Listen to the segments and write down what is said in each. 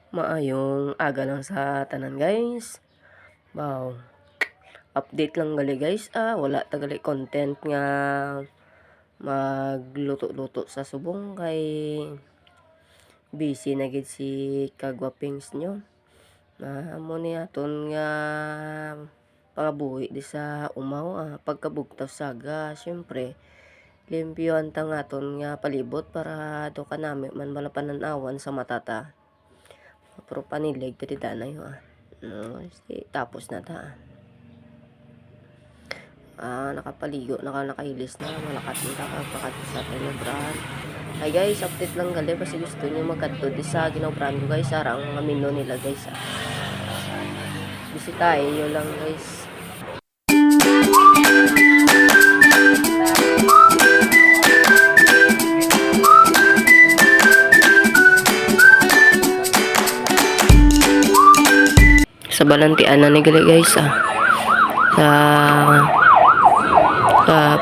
Maayong aga lang sa tanan guys. Wow. Update lang gali guys. Wala tagali content nga magluto-luto sa subong kay busy na gid si kagwapings nyo. Amo ni aton nga pangabuhi di sa umaw. Pagkabugtaw saga, syempre limpyuan ta nga aton nga palibot para do kanami man malapananawan sa matata. Pero panilig tadi danay tapos na ta. Nakapaligo nakahilis na malakat na kapagpakat sa tinobran. Hi guys, update lang gali kasi gusto niyo magkadto di sa ginobran ko guys. Ang mga menu nila guys. Bisitahin nyo lang guys. Sa balantian na ni gali guys sa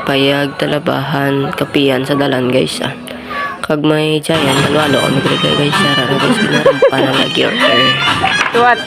payag talabahan kapiyan sa dalan guys kag may giant malwalo kami gali guys sara guys para lagi order. What?